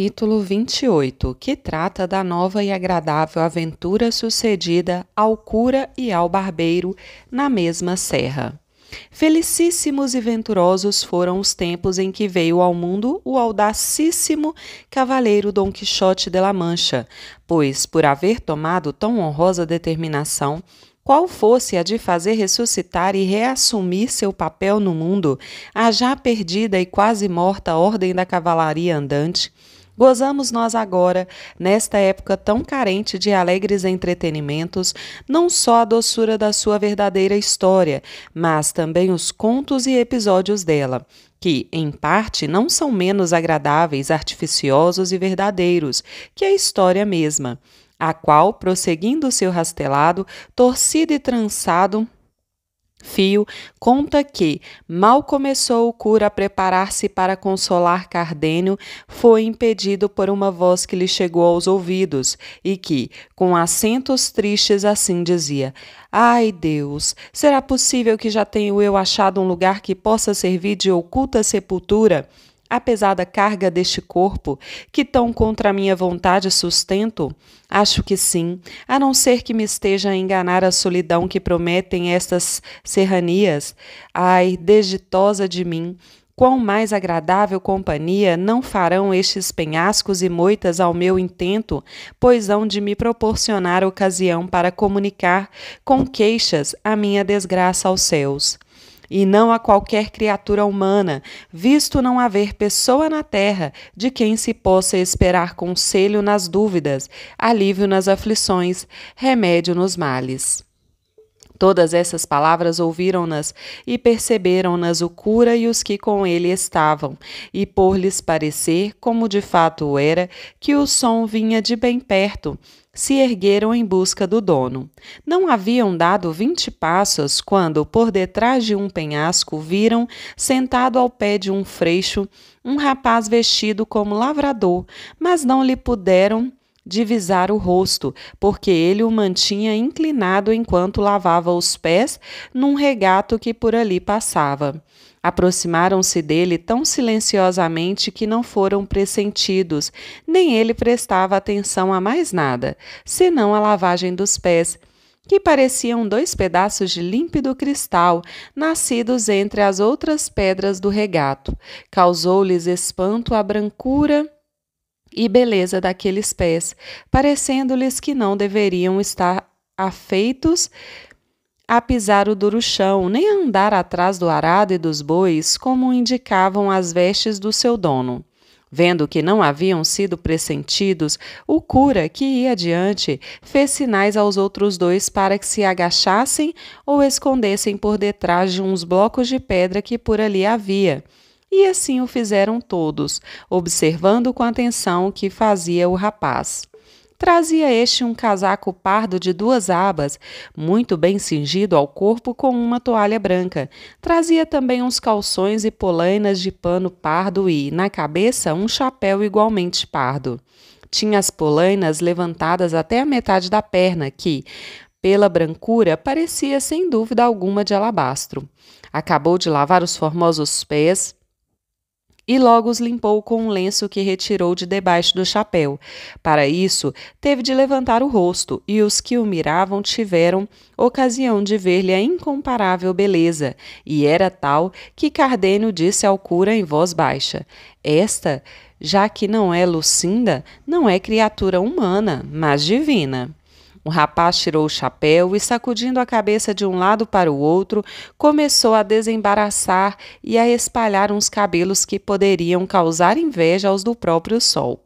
Capítulo 28, que trata da nova e agradável aventura sucedida ao cura e ao barbeiro na mesma serra. Felicíssimos e venturosos foram os tempos em que veio ao mundo o audacíssimo cavaleiro Dom Quixote de la Mancha, pois, por haver tomado tão honrosa determinação, qual fosse a de fazer ressuscitar e reassumir seu papel no mundo a já perdida e quase morta ordem da cavalaria andante, gozamos nós agora, nesta época tão carente de alegres entretenimentos, não só a doçura da sua verdadeira história, mas também os contos e episódios dela, que, em parte, não são menos agradáveis, artificiosos e verdadeiros que a história mesma, a qual, prosseguindo seu rastelado, torcido e trançado fio, conta que, mal começou o cura a preparar-se para consolar Cardenio, foi impedido por uma voz que lhe chegou aos ouvidos, e que, com acentos tristes, assim dizia: Ai, Deus, será possível que já tenho eu achado um lugar que possa servir de oculta sepultura? A pesada carga deste corpo, que tão contra a minha vontade sustento? Acho que sim, a não ser que me esteja a enganar a solidão que prometem estas serranias. Ai, desditosa de mim! Quão mais agradável companhia não farão estes penhascos e moitas ao meu intento, pois hão de me proporcionar ocasião para comunicar com queixas a minha desgraça aos céus. E não a qualquer criatura humana, visto não haver pessoa na terra de quem se possa esperar conselho nas dúvidas, alívio nas aflições, remédio nos males. Todas essas palavras ouviram-nas e perceberam-nas o cura e os que com ele estavam, e por lhes parecer, como de fato o era, que o som vinha de bem perto, se ergueram em busca do dono. Não haviam dado 20 passos quando, por detrás de um penhasco, viram, sentado ao pé de um freixo, um rapaz vestido como lavrador, mas não lhe puderam divisar o rosto, porque ele o mantinha inclinado enquanto lavava os pés num regato que por ali passava. Aproximaram-se dele tão silenciosamente que não foram pressentidos, nem ele prestava atenção a mais nada, senão a lavagem dos pés, que pareciam 2 pedaços de límpido cristal, nascidos entre as outras pedras do regato. Causou-lhes espanto a brancura e beleza daqueles pés, parecendo-lhes que não deveriam estar afeitos a pisar o duro chão, nem a andar atrás do arado e dos bois, como indicavam as vestes do seu dono. Vendo que não haviam sido pressentidos, o cura, que ia adiante, fez sinais aos outros 2 para que se agachassem ou escondessem por detrás de uns blocos de pedra que por ali havia. E assim o fizeram todos, observando com atenção o que fazia o rapaz. Trazia este um casaco pardo de 2 abas, muito bem cingido ao corpo com uma toalha branca. Trazia também uns calções e polainas de pano pardo e, na cabeça, um chapéu igualmente pardo. Tinha as polainas levantadas até a metade da perna, que, pela brancura, parecia sem dúvida alguma de alabastro. Acabou de lavar os formosos pés e logo os limpou com um lenço que retirou de debaixo do chapéu. Para isso, teve de levantar o rosto, e os que o miravam tiveram ocasião de ver-lhe a incomparável beleza, e era tal que Cardenio disse ao cura em voz baixa: Esta, já que não é Lucinda, não é criatura humana, mas divina. O rapaz tirou o chapéu e, sacudindo a cabeça de um lado para o outro, começou a desembaraçar e a espalhar uns cabelos que poderiam causar inveja aos do próprio sol.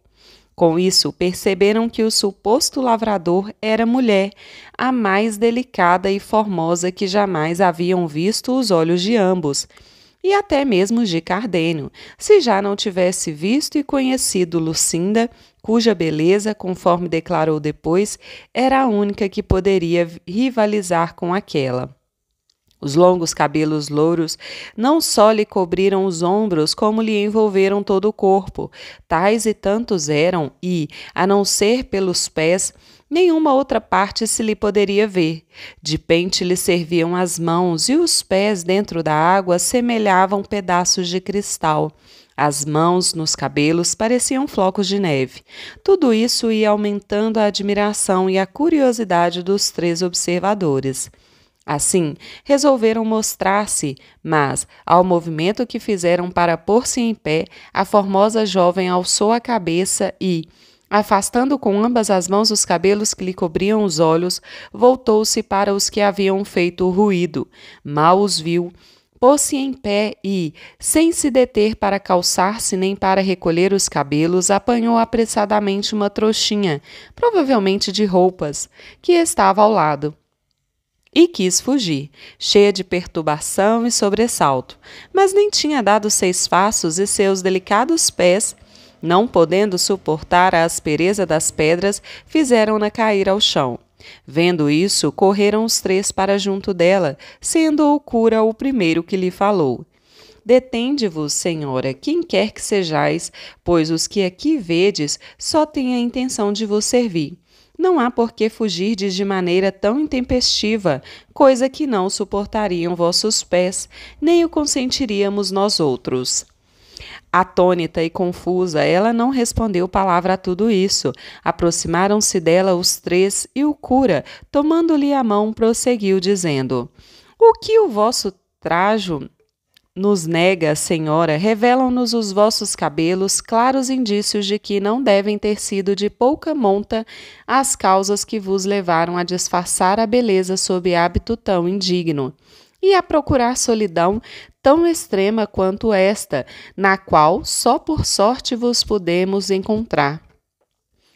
Com isso, perceberam que o suposto lavrador era mulher, a mais delicada e formosa que jamais haviam visto os olhos de ambos, e até mesmo de Cardenio, se já não tivesse visto e conhecido Lucinda, cuja beleza, conforme declarou depois, era a única que poderia rivalizar com aquela. Os longos cabelos louros não só lhe cobriram os ombros, como lhe envolveram todo o corpo. Tais e tantos eram, e, a não ser pelos pés, nenhuma outra parte se lhe poderia ver. De pente lhe serviam as mãos, e os pés dentro da água semelhavam pedaços de cristal. As mãos nos cabelos pareciam flocos de neve. Tudo isso ia aumentando a admiração e a curiosidade dos 3 observadores. Assim, resolveram mostrar-se, mas, ao movimento que fizeram para pôr-se em pé, a formosa jovem alçou a cabeça e, afastando com ambas as mãos os cabelos que lhe cobriam os olhos, voltou-se para os que haviam feito o ruído. Mal os viu, pôs-se em pé e, sem se deter para calçar-se nem para recolher os cabelos, apanhou apressadamente uma trouxinha, provavelmente de roupas, que estava ao lado. E quis fugir, cheia de perturbação e sobressalto, mas nem tinha dado 6 passos e seus delicados pés, não podendo suportar a aspereza das pedras, fizeram-na cair ao chão. Vendo isso, correram os 3 para junto dela, sendo o cura o primeiro que lhe falou. Detende-vos, senhora, quem quer que sejais, pois os que aqui vedes só têm a intenção de vos servir. Não há por que fugirdes de maneira tão intempestiva, coisa que não suportariam vossos pés, nem o consentiríamos nós outros. Atônita e confusa, ela não respondeu palavra a tudo isso. Aproximaram-se dela os 3 e o cura, tomando-lhe a mão, prosseguiu, dizendo: O que o vosso trajo nos nega, senhora, revelam-nos os vossos cabelos claros indícios de que não devem ter sido de pouca monta as causas que vos levaram a disfarçar a beleza sob hábito tão indigno e a procurar solidão tão extrema quanto esta, na qual só por sorte vos podemos encontrar.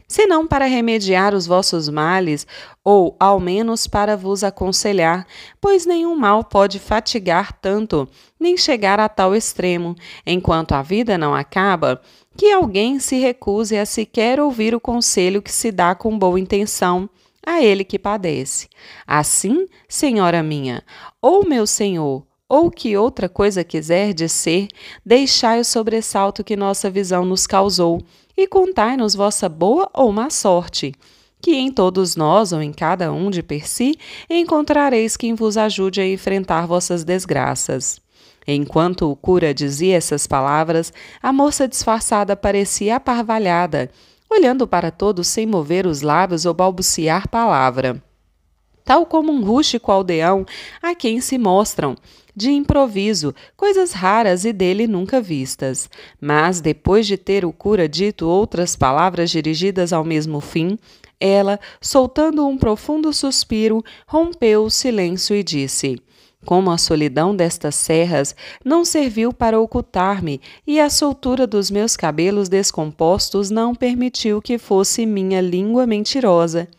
Senão para remediar os vossos males, ou ao menos para vos aconselhar, pois nenhum mal pode fatigar tanto, nem chegar a tal extremo, enquanto a vida não acaba, que alguém se recuse a sequer ouvir o conselho que se dá com boa intenção a ele que padece. Assim, senhora minha, ou meu senhor, ou que outra coisa quiserdes ser, deixai o sobressalto que nossa visão nos causou, e contai-nos vossa boa ou má sorte, que em todos nós, ou em cada um de per si, encontrareis quem vos ajude a enfrentar vossas desgraças. Enquanto o cura dizia essas palavras, a moça disfarçada parecia aparvalhada, olhando para todos sem mover os lábios ou balbuciar palavra. Tal como um rústico aldeão a quem se mostram, de improviso, coisas raras e dele nunca vistas. Mas, depois de ter o cura dito outras palavras dirigidas ao mesmo fim, ela, soltando um profundo suspiro, rompeu o silêncio e disse: Como a solidão destas serras não serviu para ocultar-me e a soltura dos meus cabelos descompostos não permitiu que fosse minha língua mentirosa.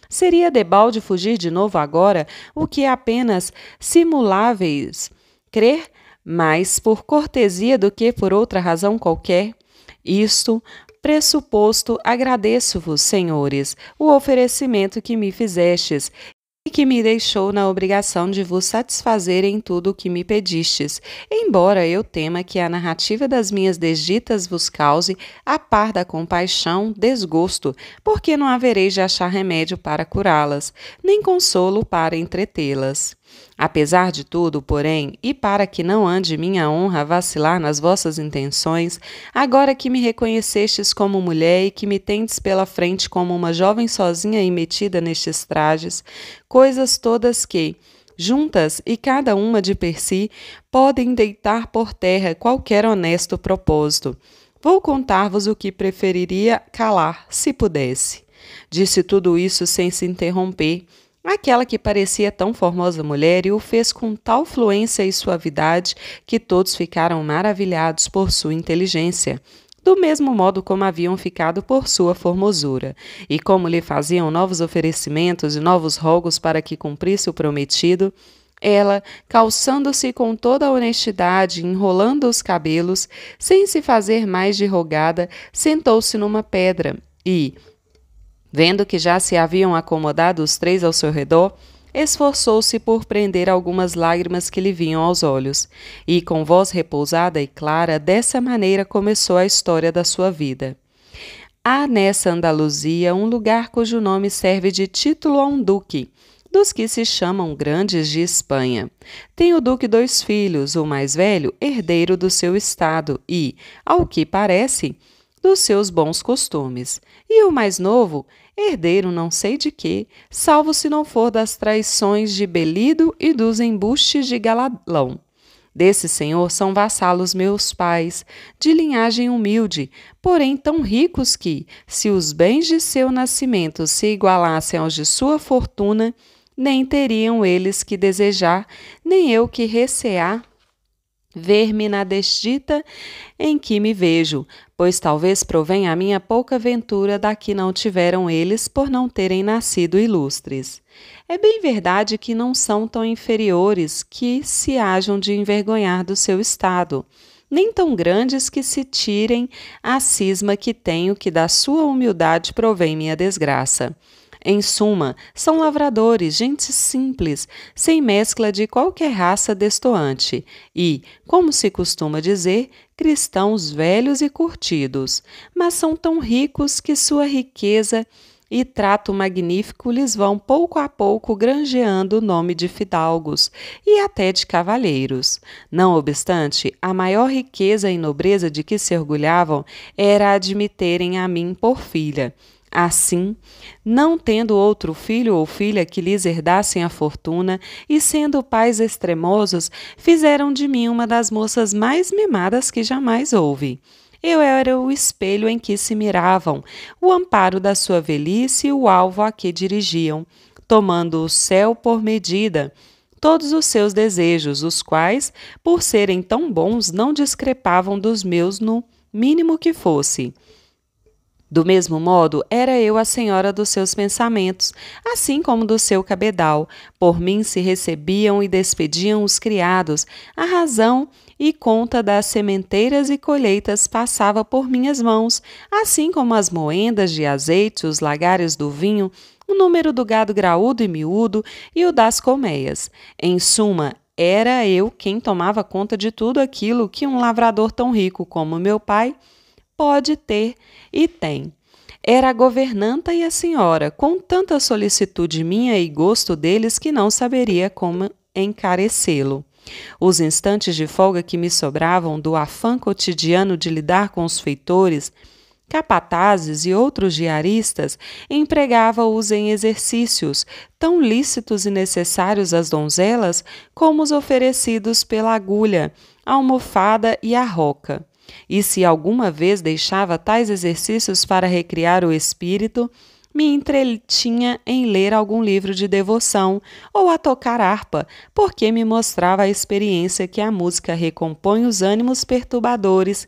Seria debalde fugir de novo agora, o que apenas simuláveis crer, mais por cortesia do que por outra razão qualquer? Isto pressuposto, agradeço-vos, senhores, o oferecimento que me fizestes, e que me deixou na obrigação de vos satisfazer em tudo o que me pedistes, embora eu tema que a narrativa das minhas desditas vos cause, a par da compaixão, desgosto, porque não havereis de achar remédio para curá-las, nem consolo para entretê-las. Apesar de tudo, porém, e para que não ande minha honra a vacilar nas vossas intenções, agora que me reconhecestes como mulher e que me tendes pela frente como uma jovem sozinha e metida nestes trajes, coisas todas que, juntas e cada uma de per si, podem deitar por terra qualquer honesto propósito. Vou contar-vos o que preferiria calar, se pudesse. Disse tudo isso sem se interromper. Aquela que parecia tão formosa mulher e o fez com tal fluência e suavidade que todos ficaram maravilhados por sua inteligência, do mesmo modo como haviam ficado por sua formosura, e como lhe faziam novos oferecimentos e novos rogos para que cumprisse o prometido, ela, calçando-se com toda a honestidade, enrolando os cabelos, sem se fazer mais de rogada, sentou-se numa pedra e, vendo que já se haviam acomodado os 3 ao seu redor, esforçou-se por prender algumas lágrimas que lhe vinham aos olhos, e com voz repousada e clara, dessa maneira começou a história da sua vida. Há nessa Andaluzia um lugar cujo nome serve de título a um duque, dos que se chamam grandes de Espanha. Tem o duque 2 filhos, o mais velho, herdeiro do seu estado e, ao que parece, dos seus bons costumes, e o mais novo, herdeiro não sei de quê, salvo se não for das traições de Belido e dos embustes de Galalão. Desse senhor são vassalos meus pais, de linhagem humilde, porém tão ricos que, se os bens de seu nascimento se igualassem aos de sua fortuna, nem teriam eles que desejar, nem eu que recear ver-me na desdita em que me vejo, pois talvez provenha a minha pouca ventura da que não tiveram eles por não terem nascido ilustres. É bem verdade que não são tão inferiores que se hajam de envergonhar do seu estado, nem tão grandes que se tirem a cisma que tenho que da sua humildade provém minha desgraça. Em suma, são lavradores, gente simples, sem mescla de qualquer raça destoante, e, como se costuma dizer, cristãos velhos e curtidos, mas são tão ricos que sua riqueza e trato magnífico lhes vão pouco a pouco granjeando o nome de fidalgos e até de cavalheiros. Não obstante, a maior riqueza e nobreza de que se orgulhavam era admitirem a mim por filha. Assim, não tendo outro filho ou filha que lhes herdassem a fortuna, e sendo pais extremosos, fizeram de mim uma das moças mais mimadas que jamais houve. Eu era o espelho em que se miravam, o amparo da sua velhice e o alvo a que dirigiam, tomando o céu por medida, todos os seus desejos, os quais, por serem tão bons, não discrepavam dos meus no mínimo que fosse. Do mesmo modo, era eu a senhora dos seus pensamentos, assim como do seu cabedal. Por mim se recebiam e despediam os criados, a razão e conta das sementeiras e colheitas passava por minhas mãos, assim como as moendas de azeite, os lagares do vinho, o número do gado graúdo e miúdo e o das colmeias. Em suma, era eu quem tomava conta de tudo aquilo que um lavrador tão rico como meu pai pode ter e tem. Era a governanta e a senhora, com tanta solicitude minha e gosto deles que não saberia como encarecê-lo. Os instantes de folga que me sobravam do afã cotidiano de lidar com os feitores, capatazes e outros diaristas, empregava-os em exercícios tão lícitos e necessários às donzelas como os oferecidos pela agulha, a almofada e a roca. E se alguma vez deixava tais exercícios para recriar o espírito, me entretinha em ler algum livro de devoção ou a tocar harpa, porque me mostrava a experiência que a música recompõe os ânimos perturbadores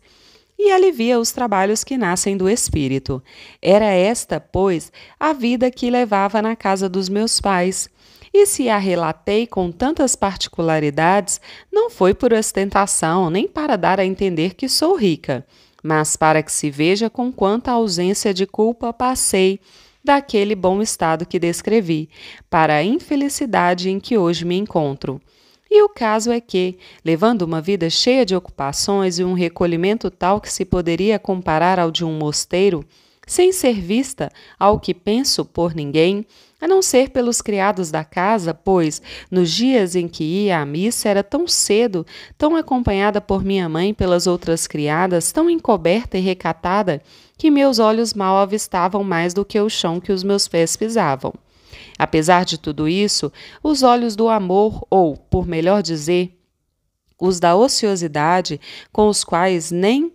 e alivia os trabalhos que nascem do espírito. Era esta, pois, a vida que levava na casa dos meus pais. E se a relatei com tantas particularidades, não foi por ostentação, nem para dar a entender que sou rica, mas para que se veja com quanta ausência de culpa passei daquele bom estado que descrevi, para a infelicidade em que hoje me encontro. E o caso é que, levando uma vida cheia de ocupações e um recolhimento tal que se poderia comparar ao de um mosteiro, sem ser vista, ao que penso, por ninguém, a não ser pelos criados da casa, pois, nos dias em que ia à missa, era tão cedo, tão acompanhada por minha mãe pelas outras criadas, tão encoberta e recatada, que meus olhos mal avistavam mais do que o chão que os meus pés pisavam. Apesar de tudo isso, os olhos do amor, ou, por melhor dizer, os da ociosidade, com os quais nem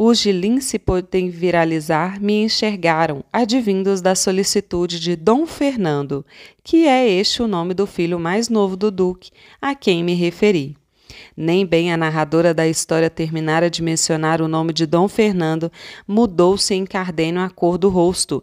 os de lince podem viralizar, me enxergaram, advindos da solicitude de Dom Fernando, que é este o nome do filho mais novo do duque, a quem me referi. Nem bem a narradora da história terminara de mencionar o nome de Dom Fernando, mudou-se em Cardenio a cor do rosto,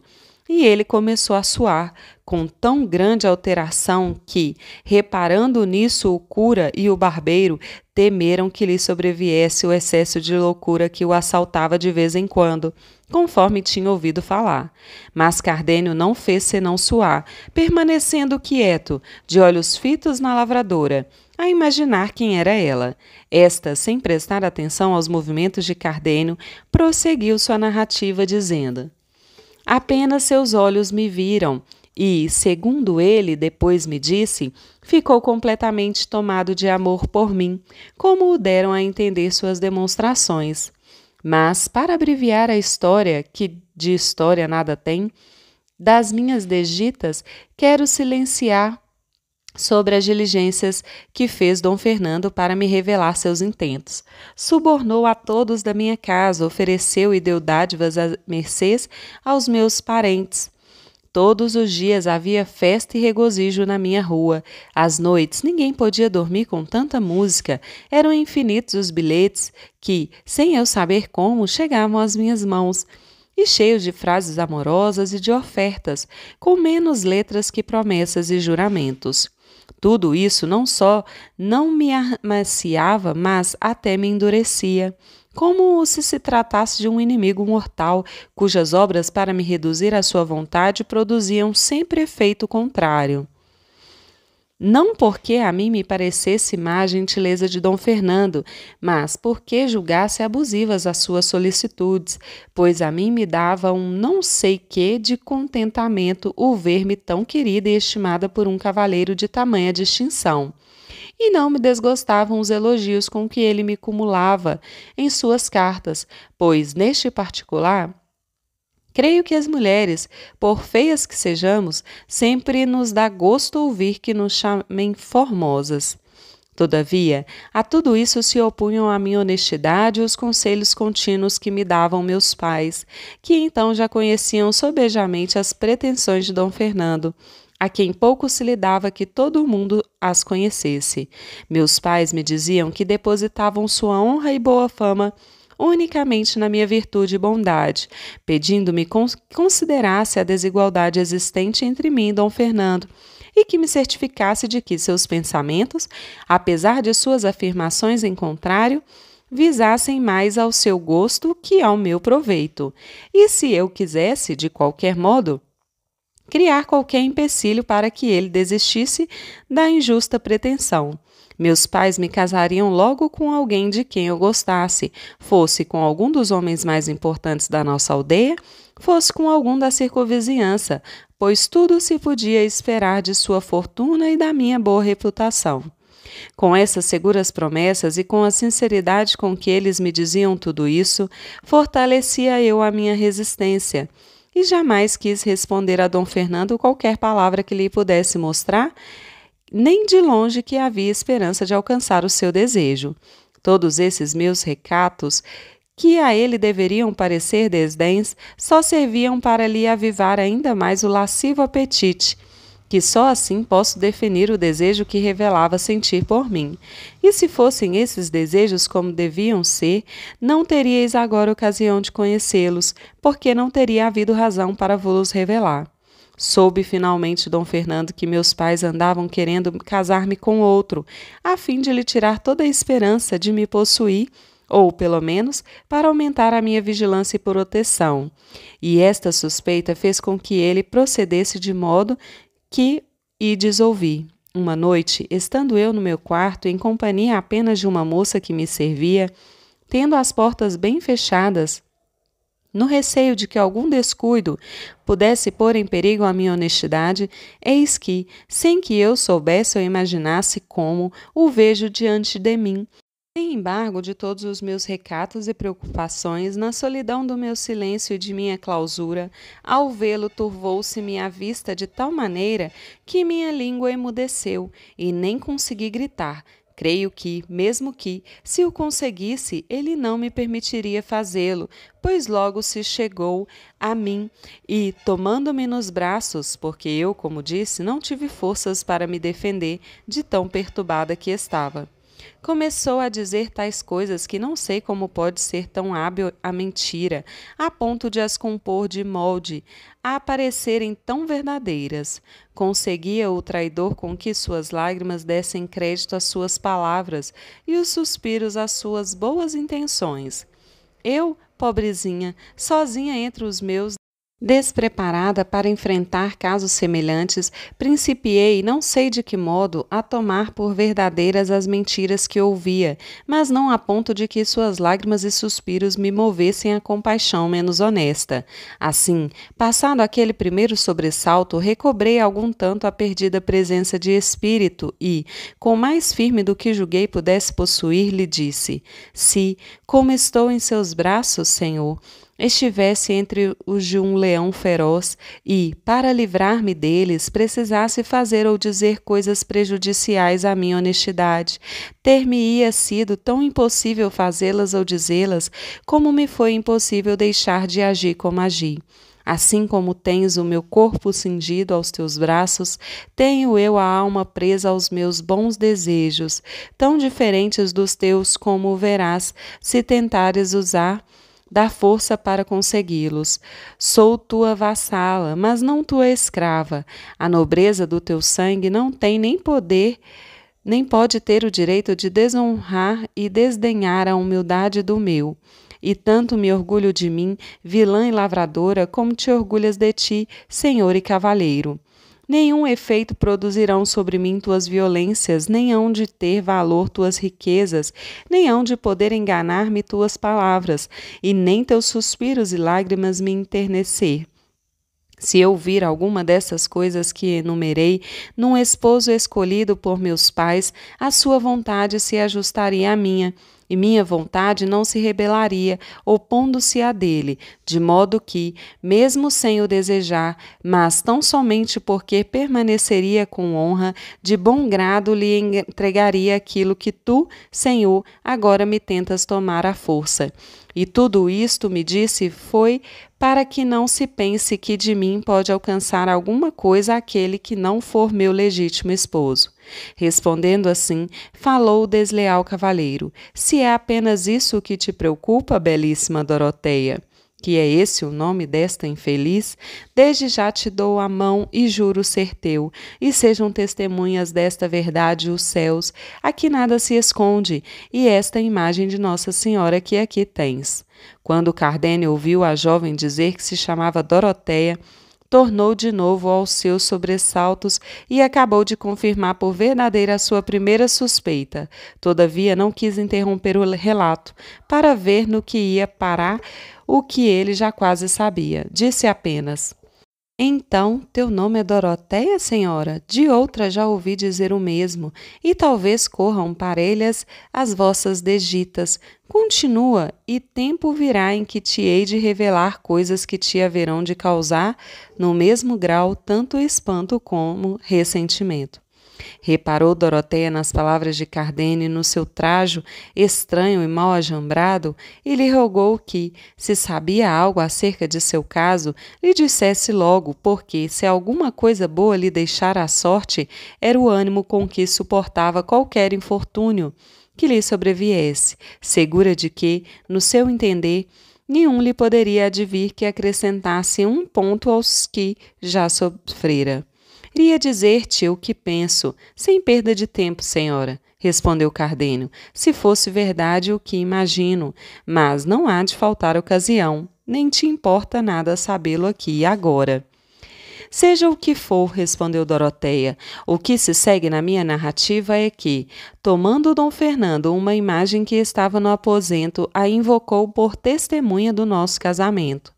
e ele começou a suar, com tão grande alteração que, reparando nisso o cura e o barbeiro, temeram que lhe sobreviesse o excesso de loucura que o assaltava de vez em quando, conforme tinha ouvido falar. Mas Cardenio não fez senão suar, permanecendo quieto, de olhos fitos na lavradora, a imaginar quem era ela. Esta, sem prestar atenção aos movimentos de Cardenio, prosseguiu sua narrativa dizendo: apenas seus olhos me viram, e, segundo ele depois me disse, ficou completamente tomado de amor por mim, como o deram a entender suas demonstrações. Mas, para abreviar a história, que de história nada tem, das minhas desditas, quero silenciar sobre as diligências que fez Dom Fernando para me revelar seus intentos. Subornou a todos da minha casa, ofereceu e deu dádivas a mercês aos meus parentes. Todos os dias havia festa e regozijo na minha rua. Às noites ninguém podia dormir com tanta música. Eram infinitos os bilhetes que, sem eu saber como, chegavam às minhas mãos, e cheios de frases amorosas e de ofertas, com menos letras que promessas e juramentos. Tudo isso não só não me amaciava, mas até me endurecia, como se tratasse de um inimigo mortal, cujas obras para me reduzir à sua vontade produziam sempre efeito contrário. Não porque a mim me parecesse má a gentileza de Dom Fernando, mas porque julgasse abusivas as suas solicitudes, pois a mim me dava um não sei que de contentamento o ver-me tão querida e estimada por um cavalheiro de tamanha distinção. E não me desgostavam os elogios com que ele me cumulava em suas cartas, pois, neste particular, creio que as mulheres, por feias que sejamos, sempre nos dá gosto ouvir que nos chamem formosas. Todavia, a tudo isso se opunham a minha honestidade e os conselhos contínuos que me davam meus pais, que então já conheciam sobejamente as pretensões de Dom Fernando, a quem pouco se lhe dava que todo o mundo as conhecesse. Meus pais me diziam que depositavam sua honra e boa fama unicamente na minha virtude e bondade, pedindo-me considerasse a desigualdade existente entre mim e Dom Fernando, e que me certificasse de que seus pensamentos, apesar de suas afirmações em contrário, visassem mais ao seu gosto que ao meu proveito, e se eu quisesse, de qualquer modo, criar qualquer empecilho para que ele desistisse da injusta pretensão. Meus pais me casariam logo com alguém de quem eu gostasse, fosse com algum dos homens mais importantes da nossa aldeia, fosse com algum da circunvizinhança, pois tudo se podia esperar de sua fortuna e da minha boa reputação. Com essas seguras promessas e com a sinceridade com que eles me diziam tudo isso, fortalecia eu a minha resistência, e jamais quis responder a Dom Fernando qualquer palavra que lhe pudesse mostrar nem de longe que havia esperança de alcançar o seu desejo. Todos esses meus recatos, que a ele deveriam parecer desdéns, só serviam para lhe avivar ainda mais o lascivo apetite, que só assim posso definir o desejo que revelava sentir por mim. E se fossem esses desejos como deviam ser, não teríeis agora ocasião de conhecê-los, porque não teria havido razão para vos revelar. Soube finalmente Dom Fernando que meus pais andavam querendo casar-me com outro, a fim de lhe tirar toda a esperança de me possuir, ou, pelo menos, para aumentar a minha vigilância e proteção. E esta suspeita fez com que ele procedesse de modo que ides ouvir. Uma noite, estando eu no meu quarto, em companhia apenas de uma moça que me servia, tendo as portas bem fechadas, no receio de que algum descuido pudesse pôr em perigo a minha honestidade, eis que, sem que eu soubesse ou imaginasse como, o vejo diante de mim, sem embargo de todos os meus recatos e preocupações, na solidão do meu silêncio e de minha clausura, ao vê-lo turvou-se-me a vista de tal maneira que minha língua emudeceu e nem consegui gritar. Creio que, mesmo que, se o conseguisse, ele não me permitiria fazê-lo, pois logo se chegou a mim e, tomando-me nos braços, porque eu, como disse, não tive forças para me defender de tão perturbada que estava, começou a dizer tais coisas que não sei como pode ser tão hábil a mentira, a ponto de as compor de molde, a parecerem tão verdadeiras. Conseguia o traidor com que suas lágrimas dessem crédito às suas palavras e os suspiros às suas boas intenções. Eu, pobrezinha, sozinha entre os meus Despreparada para enfrentar casos semelhantes, principiei, não sei de que modo, a tomar por verdadeiras as mentiras que ouvia, mas não a ponto de que suas lágrimas e suspiros me movessem a compaixão menos honesta. Assim, passado aquele primeiro sobressalto, recobrei algum tanto a perdida presença de espírito e, com mais firme do que julguei pudesse possuir, lhe disse: Se, como estou em seus braços, Senhor, estivesse entre os de um leão feroz e, para livrar-me deles, precisasse fazer ou dizer coisas prejudiciais à minha honestidade, ter-me-ia sido tão impossível fazê-las ou dizê-las, como me foi impossível deixar de agir como agi. Assim como tens o meu corpo cingido aos teus braços, tenho eu a alma presa aos meus bons desejos, tão diferentes dos teus como verás, se tentares usar da força para consegui-los. Sou tua vassala, mas não tua escrava. A nobreza do teu sangue não tem nem poder, nem pode ter o direito de desonrar e desdenhar a humildade do meu. E tanto me orgulho de mim, vilã e lavradora, como te orgulhas de ti, senhor e cavalheiro. Nenhum efeito produzirão sobre mim tuas violências, nem hão de ter valor tuas riquezas, nem hão de poder enganar-me tuas palavras, e nem teus suspiros e lágrimas me enternecer. Se eu vir alguma dessas coisas que enumerei num esposo escolhido por meus pais, a sua vontade se ajustaria à minha, e minha vontade não se rebelaria, opondo-se à dele, de modo que, mesmo sem o desejar, mas tão somente porque permaneceria com honra, de bom grado lhe entregaria aquilo que tu, Senhor, agora me tentas tomar à força. E tudo isto, me disse, foi para que não se pense que de mim pode alcançar alguma coisa aquele que não for meu legítimo esposo. Respondendo assim, falou o desleal cavalheiro: Se é apenas isso que te preocupa, belíssima Doroteia, que é esse o nome desta infeliz, desde já te dou a mão e juro ser teu, e sejam testemunhas desta verdade os céus, aqui nada se esconde, e esta imagem de Nossa Senhora que aqui tens. Quando Cardenio ouviu a jovem dizer que se chamava Doroteia, tornou de novo aos seus sobressaltos e acabou de confirmar por verdadeira a sua primeira suspeita. Todavia não quis interromper o relato, para ver no que ia parar o que ele já quase sabia. Disse apenas: Então, teu nome é Doroteia, senhora? De outra já ouvi dizer o mesmo, e talvez corram parelhas as vossas desditas. Continua, e tempo virá em que te hei de revelar coisas que te haverão de causar, no mesmo grau, tanto espanto como ressentimento. Reparou Doroteia nas palavras de Cardenio e no seu trajo estranho e mal ajambrado, e lhe rogou que, se sabia algo acerca de seu caso, lhe dissesse logo, porque, se alguma coisa boa lhe deixara a sorte, era o ânimo com que suportava qualquer infortúnio que lhe sobreviesse, segura de que, no seu entender, nenhum lhe poderia advir que acrescentasse um ponto aos que já sofrera. Iria dizer-te o que penso, sem perda de tempo, senhora, respondeu Cardenio, se fosse verdade o que imagino, mas não há de faltar ocasião, nem te importa nada sabê-lo aqui e agora. Seja o que for, respondeu Doroteia, o que se segue na minha narrativa é que, tomando Dom Fernando uma imagem que estava no aposento, a invocou por testemunha do nosso casamento.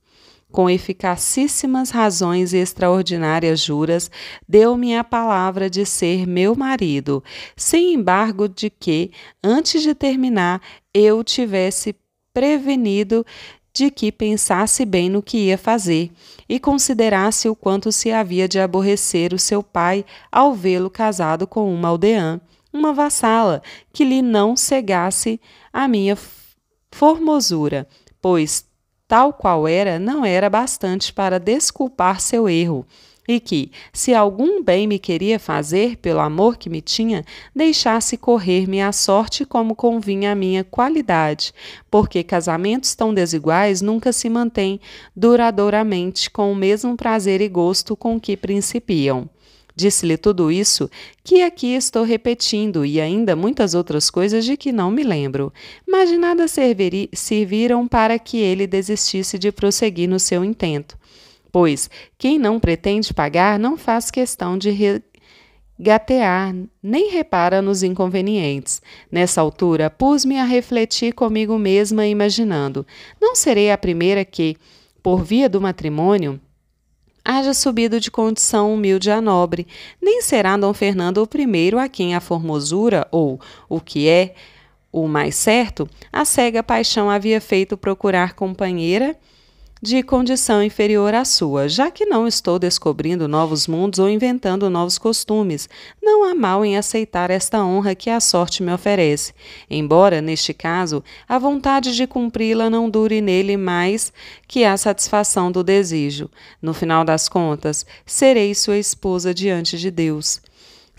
Com eficacíssimas razões e extraordinárias juras, deu-me a palavra de ser meu marido, sem embargo de que, antes de terminar, eu tivesse prevenido de que pensasse bem no que ia fazer e considerasse o quanto se havia de aborrecer o seu pai ao vê-lo casado com uma aldeã, uma vassala, que lhe não cegasse a minha formosura, pois tal qual era, não era bastante para desculpar seu erro, e que, se algum bem me queria fazer pelo amor que me tinha, deixasse correr-me a sorte como convinha à minha qualidade, porque casamentos tão desiguais nunca se mantêm duradouramente com o mesmo prazer e gosto com que principiam. Disse-lhe tudo isso, que aqui estou repetindo, e ainda muitas outras coisas de que não me lembro, mas de nada serviram para que ele desistisse de prosseguir no seu intento. Pois quem não pretende pagar não faz questão de gatear, nem repara nos inconvenientes. Nessa altura, pus-me a refletir comigo mesma, imaginando: não serei a primeira que, por via do matrimônio, haja subido de condição humilde a nobre, nem será Dom Fernando o primeiro a quem a formosura, ou, o que é o mais certo, a cega paixão havia feito procurar companheira de condição inferior à sua, já que não estou descobrindo novos mundos ou inventando novos costumes. Não há mal em aceitar esta honra que a sorte me oferece, embora, neste caso, a vontade de cumpri-la não dure nele mais que a satisfação do desejo. No final das contas, serei sua esposa diante de Deus.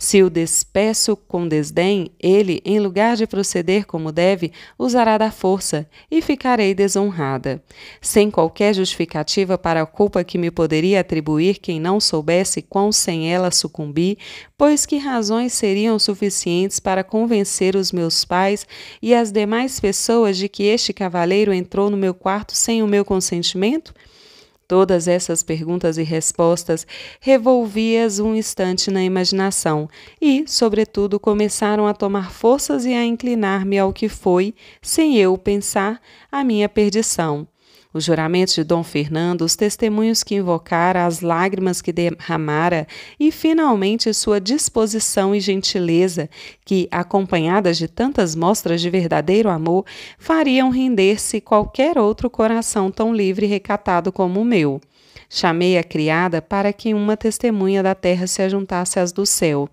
Se o despeço com desdém, ele, em lugar de proceder como deve, usará da força, e ficarei desonrada. Sem qualquer justificativa para a culpa que me poderia atribuir quem não soubesse quão sem ela sucumbi, pois que razões seriam suficientes para convencer os meus pais e as demais pessoas de que este cavalheiro entrou no meu quarto sem o meu consentimento? Todas essas perguntas e respostas revolvi-as um instante na imaginação e, sobretudo, começaram a tomar forças e a inclinar-me ao que foi, sem eu pensar, a minha perdição. Os juramentos de Dom Fernando, os testemunhos que invocara, as lágrimas que derramara e, finalmente, sua disposição e gentileza, que, acompanhadas de tantas mostras de verdadeiro amor, fariam render-se qualquer outro coração tão livre e recatado como o meu. Chamei a criada para que uma testemunha da terra se ajuntasse às do céu.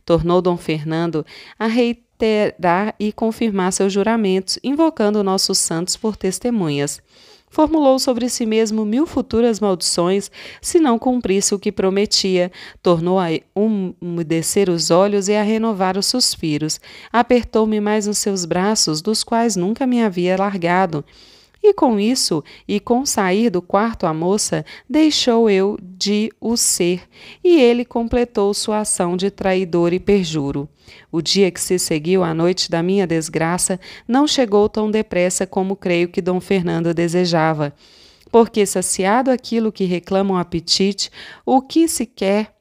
Tornou Dom Fernando a reiterar e confirmar seus juramentos, invocando nossos santos por testemunhas. Formulou sobre si mesmo 1000 futuras maldições se não cumprisse o que prometia, tornou a umedecer os olhos e a renovar os suspiros, apertou-me mais nos seus braços, dos quais nunca me havia largado. E com isso, e com sair do quarto a moça, deixou eu de o ser, e ele completou sua ação de traidor e perjuro. O dia que se seguiu à noite da minha desgraça não chegou tão depressa como creio que Dom Fernando desejava, porque, saciado aquilo que reclama o apetite, o que se quer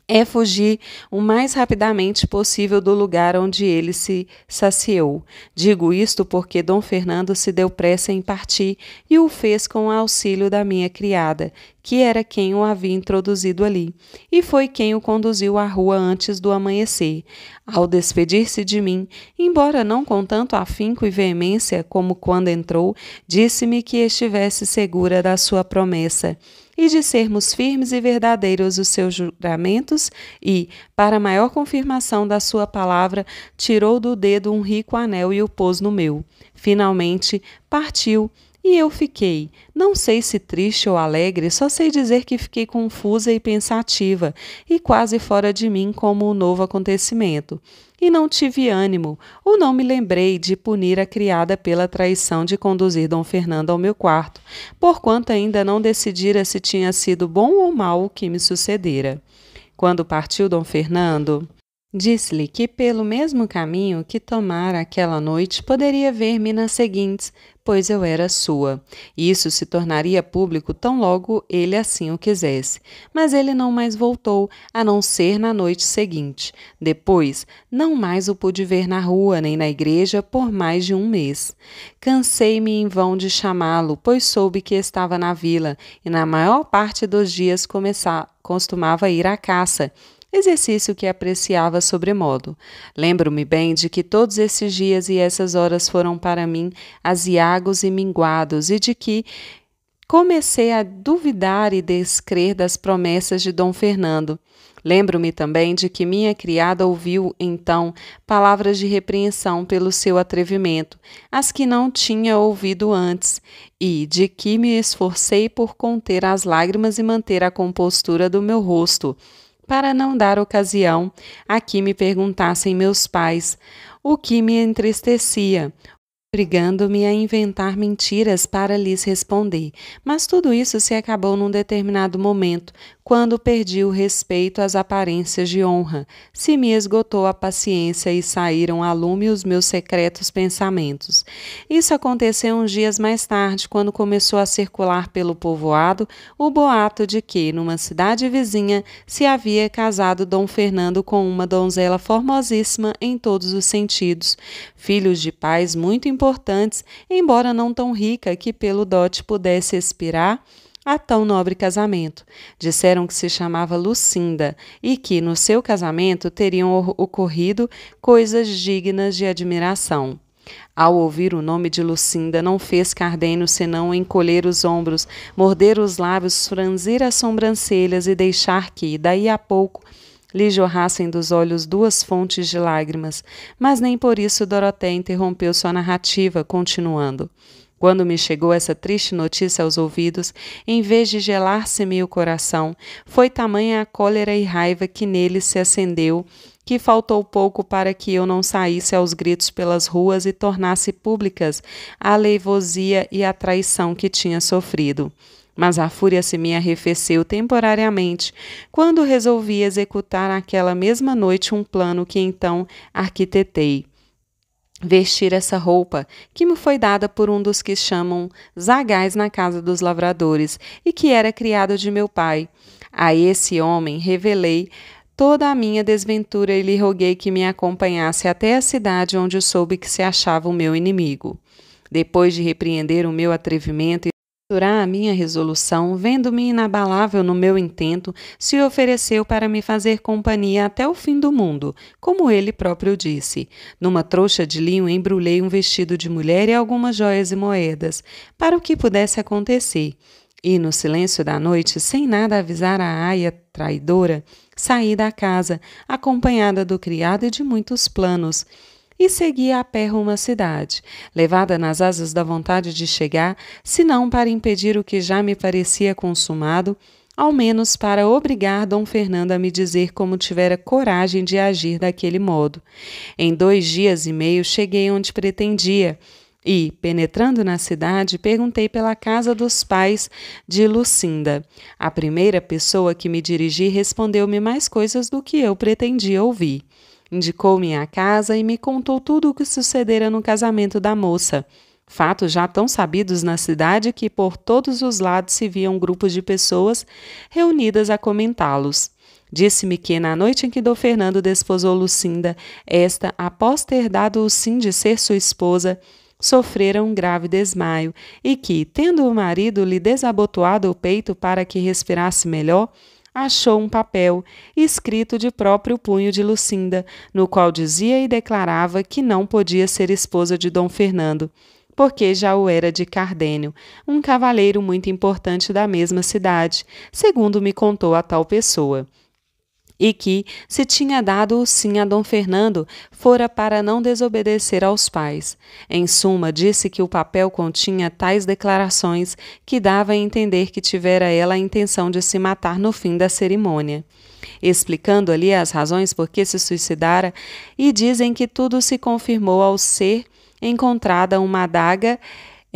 é fugir o mais rapidamente possível do lugar onde ele se saciou. Digo isto porque Dom Fernando se deu pressa em partir e o fez com o auxílio da minha criada, que era quem o havia introduzido ali, e foi quem o conduziu à rua antes do amanhecer. Ao despedir-se de mim, embora não com tanto afinco e veemência como quando entrou, disse-me que estivesse segura da sua promessa e de sermos firmes e verdadeiros os seus juramentos e, para maior confirmação da sua palavra, tirou do dedo um rico anel e o pôs no meu. Finalmente, partiu e eu fiquei, não sei se triste ou alegre, só sei dizer que fiquei confusa e pensativa e quase fora de mim como um novo acontecimento. E não tive ânimo, ou não me lembrei de punir a criada pela traição de conduzir Dom Fernando ao meu quarto, porquanto ainda não decidira se tinha sido bom ou mal o que me sucedera. Quando partiu Dom Fernando, disse-lhe que pelo mesmo caminho que tomara aquela noite poderia ver-me nas seguintes, pois eu era sua. Isso se tornaria público tão logo ele assim o quisesse. Mas ele não mais voltou, a não ser na noite seguinte. Depois, não mais o pude ver na rua nem na igreja por mais de um mês. Cansei-me em vão de chamá-lo, pois soube que estava na vila e na maior parte dos dias costumava ir à caça, exercício que apreciava sobremodo. Lembro-me bem de que todos esses dias e essas horas foram para mim aziagos e minguados, e de que comecei a duvidar e descrer das promessas de Dom Fernando. Lembro-me também de que minha criada ouviu, então, palavras de repreensão pelo seu atrevimento, as que não tinha ouvido antes, e de que me esforcei por conter as lágrimas e manter a compostura do meu rosto, para não dar ocasião a que me perguntassem meus pais, o que me entristecia, obrigando-me a inventar mentiras para lhes responder. Mas tudo isso se acabou num determinado momento, quando perdi o respeito às aparências de honra, se me esgotou a paciência e saíram à lume os meus secretos pensamentos. Isso aconteceu uns dias mais tarde, quando começou a circular pelo povoado o boato de que, numa cidade vizinha, se havia casado Dom Fernando com uma donzela formosíssima em todos os sentidos, filhos de pais muito importantes, embora não tão rica que pelo dote pudesse aspirar a tão nobre casamento. Disseram que se chamava Lucinda e que, no seu casamento, teriam ocorrido coisas dignas de admiração. Ao ouvir o nome de Lucinda, não fez Cardenio senão encolher os ombros, morder os lábios, franzir as sobrancelhas e deixar que, daí a pouco, lhe jorrassem dos olhos duas fontes de lágrimas. Mas nem por isso Dorotéia interrompeu sua narrativa, continuando. Quando me chegou essa triste notícia aos ouvidos, em vez de gelar-se-me o coração, foi tamanha a cólera e raiva que nele se acendeu, que faltou pouco para que eu não saísse aos gritos pelas ruas e tornasse públicas a aleivosia e a traição que tinha sofrido. Mas a fúria se me arrefeceu temporariamente, quando resolvi executar naquela mesma noite um plano que então arquitetei. Vestir essa roupa, que me foi dada por um dos que chamam zagais na casa dos lavradores, e que era criado de meu pai. A esse homem revelei toda a minha desventura e lhe roguei que me acompanhasse até a cidade onde soube que se achava o meu inimigo. Depois de repreender o meu atrevimento e censurar a minha resolução, vendo-me inabalável no meu intento, se ofereceu para me fazer companhia até o fim do mundo, como ele próprio disse. Numa trouxa de linho embrulhei um vestido de mulher e algumas joias e moedas, para o que pudesse acontecer. E, no silêncio da noite, sem nada avisar a aia traidora, saí da casa, acompanhada do criado e de muitos planos, e segui a pé rumo à cidade, levada nas asas da vontade de chegar, se não para impedir o que já me parecia consumado, ao menos para obrigar Dom Fernando a me dizer como tivera coragem de agir daquele modo. Em 2 dias e meio cheguei onde pretendia, e, penetrando na cidade, perguntei pela casa dos pais de Lucinda. A primeira pessoa que me dirigi respondeu-me mais coisas do que eu pretendia ouvir. Indicou-me a casa e me contou tudo o que sucedera no casamento da moça. Fatos já tão sabidos na cidade que por todos os lados se viam grupos de pessoas reunidas a comentá-los. Disse-me que, na noite em que Dom Fernando desposou Lucinda, esta, após ter dado o sim de ser sua esposa, sofrera um grave desmaio e que, tendo o marido lhe desabotoado o peito para que respirasse melhor, achou um papel, escrito de próprio punho de Lucinda, no qual dizia e declarava que não podia ser esposa de Dom Fernando, porque já o era de Cardenio, um cavaleiro muito importante da mesma cidade, segundo me contou a tal pessoa. E que, se tinha dado o sim a Dom Fernando, fora para não desobedecer aos pais. Em suma, disse que o papel continha tais declarações que dava a entender que tivera ela a intenção de se matar no fim da cerimônia. Explicando ali as razões por que se suicidara, e dizem que tudo se confirmou ao ser encontrada uma adaga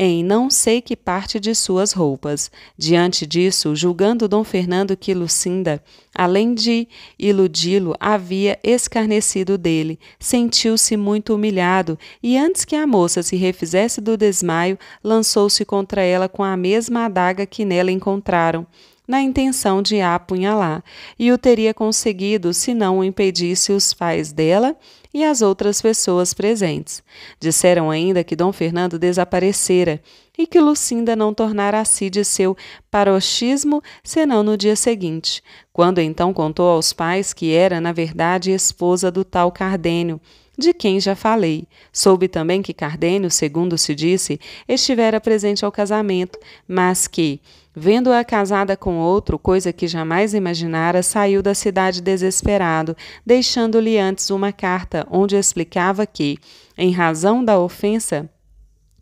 em não sei que parte de suas roupas. Diante disso, julgando Dom Fernando que Lucinda, além de iludi-lo, havia escarnecido dele, sentiu-se muito humilhado e, antes que a moça se refizesse do desmaio, lançou-se contra ela com a mesma adaga que nela encontraram, na intenção de a apunhalar, e o teria conseguido se não o impedisse os pais dela e as outras pessoas presentes. Disseram ainda que Dom Fernando desaparecera e que Lucinda não tornara a si de seu paroxismo senão no dia seguinte, quando então contou aos pais que era, na verdade, esposa do tal Cardenio, de quem já falei. Soube também que Cardenio, segundo se disse, estivera presente ao casamento, mas que, vendo-a casada com outro, coisa que jamais imaginara, saiu da cidade desesperado, deixando-lhe antes uma carta, onde explicava que, em razão da ofensa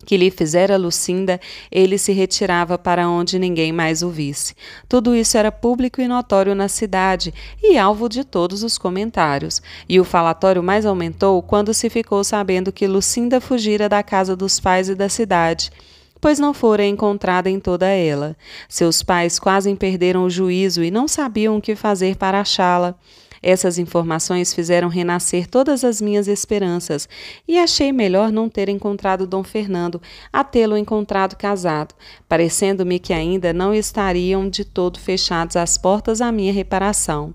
que lhe fizera Lucinda, ele se retirava para onde ninguém mais o visse. Tudo isso era público e notório na cidade e alvo de todos os comentários. E o falatório mais aumentou quando se ficou sabendo que Lucinda fugira da casa dos pais e da cidade, pois não fora encontrada em toda ela. Seus pais quase perderam o juízo e não sabiam o que fazer para achá-la. Essas informações fizeram renascer todas as minhas esperanças e achei melhor não ter encontrado Dom Fernando a tê-lo encontrado casado, parecendo-me que ainda não estariam de todo fechadas as portas à minha reparação,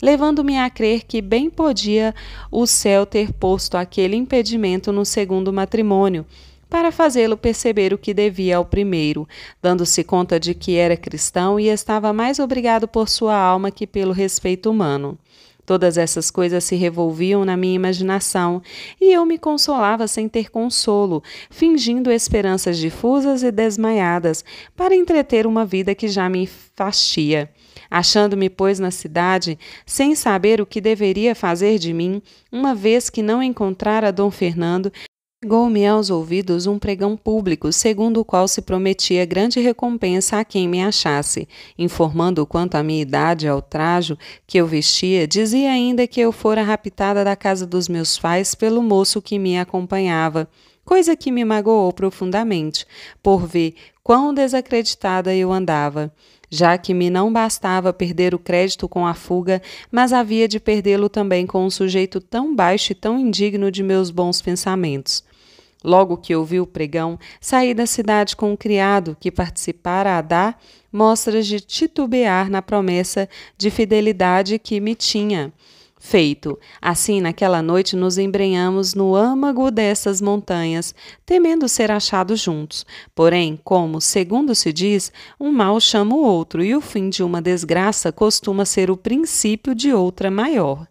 levando-me a crer que bem podia o céu ter posto aquele impedimento no segundo matrimônio, para fazê-lo perceber o que devia ao primeiro, dando-se conta de que era cristão e estava mais obrigado por sua alma que pelo respeito humano. Todas essas coisas se revolviam na minha imaginação, e eu me consolava sem ter consolo, fingindo esperanças difusas e desmaiadas, para entreter uma vida que já me fastia. Achando-me, pois, na cidade, sem saber o que deveria fazer de mim, uma vez que não encontrara Dom Fernando, chegou-me aos ouvidos um pregão público, segundo o qual se prometia grande recompensa a quem me achasse. Informando quanto à minha idade e ao trajo que eu vestia, dizia ainda que eu fora raptada da casa dos meus pais pelo moço que me acompanhava, coisa que me magoou profundamente, por ver quão desacreditada eu andava, já que me não bastava perder o crédito com a fuga, mas havia de perdê-lo também com um sujeito tão baixo e tão indigno de meus bons pensamentos. Logo que ouvi o pregão, saí da cidade com um criado que participara a dar mostras de titubear na promessa de fidelidade que me tinha feito. Assim, naquela noite nos embrenhamos no âmago dessas montanhas, temendo ser achados juntos. Porém, como, segundo se diz, um mal chama o outro e o fim de uma desgraça costuma ser o princípio de outra maior.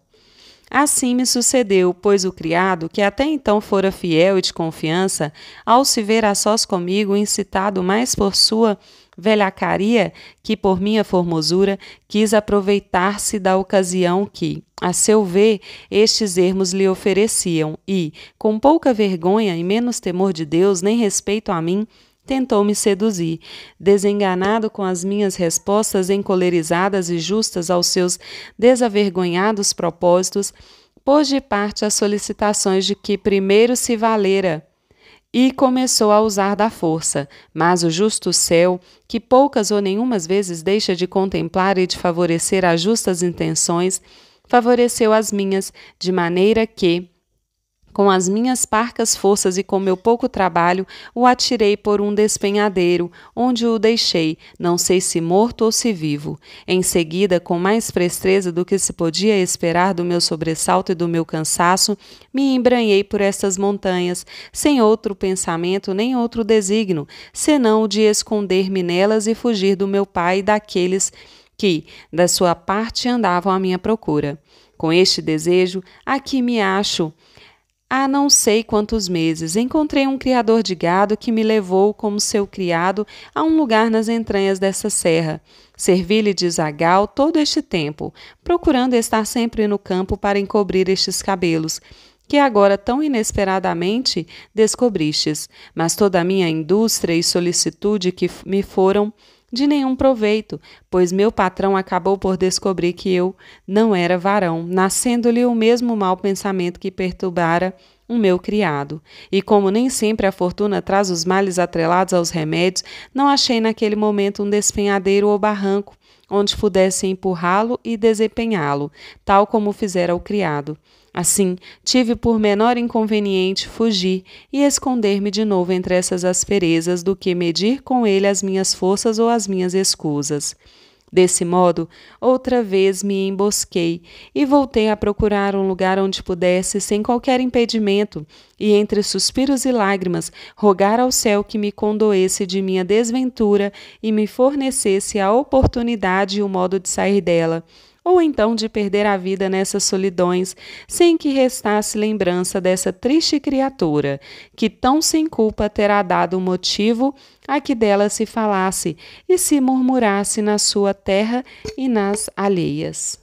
Assim me sucedeu, pois o criado, que até então fora fiel e de confiança, ao se ver a sós comigo, incitado mais por sua velhacaria que por minha formosura, quis aproveitar-se da ocasião que, a seu ver, estes ermos lhe ofereciam e, com pouca vergonha e menos temor de Deus nem respeito a mim, tentou me seduzir. Desenganado com as minhas respostas encolerizadas e justas aos seus desavergonhados propósitos, pôs de parte as solicitações de que primeiro se valera e começou a usar da força. Mas o justo céu, que poucas ou nenhumas vezes deixa de contemplar e de favorecer as justas intenções, favoreceu as minhas, de maneira que, com as minhas parcas forças e com meu pouco trabalho, o atirei por um despenhadeiro, onde o deixei, não sei se morto ou se vivo. Em seguida, com mais presteza do que se podia esperar do meu sobressalto e do meu cansaço, me embranhei por estas montanhas, sem outro pensamento nem outro desígnio, senão o de esconder-me nelas e fugir do meu pai e daqueles que, da sua parte, andavam à minha procura. Com este desejo, aqui me acho. Há não sei quantos meses, encontrei um criador de gado que me levou como seu criado a um lugar nas entranhas dessa serra. Servi-lhe de zagal todo este tempo, procurando estar sempre no campo para encobrir estes cabelos, que agora tão inesperadamente descobristes, mas toda a minha indústria e solicitude que me foram de nenhum proveito, pois meu patrão acabou por descobrir que eu não era varão, nascendo-lhe o mesmo mau pensamento que perturbara o meu criado. E como nem sempre a fortuna traz os males atrelados aos remédios, não achei naquele momento um despenhadeiro ou barranco onde pudesse empurrá-lo e desempenhá-lo, tal como fizera o criado. Assim, tive por menor inconveniente fugir e esconder-me de novo entre essas asperezas do que medir com ele as minhas forças ou as minhas escusas. Desse modo, outra vez me embosquei e voltei a procurar um lugar onde pudesse, sem qualquer impedimento, e entre suspiros e lágrimas, rogar ao céu que me condoesse de minha desventura e me fornecesse a oportunidade e o modo de sair dela, ou então de perder a vida nessas solidões, sem que restasse lembrança dessa triste criatura, que tão sem culpa terá dado motivo a que dela se falasse e se murmurasse na sua terra e nas alheias.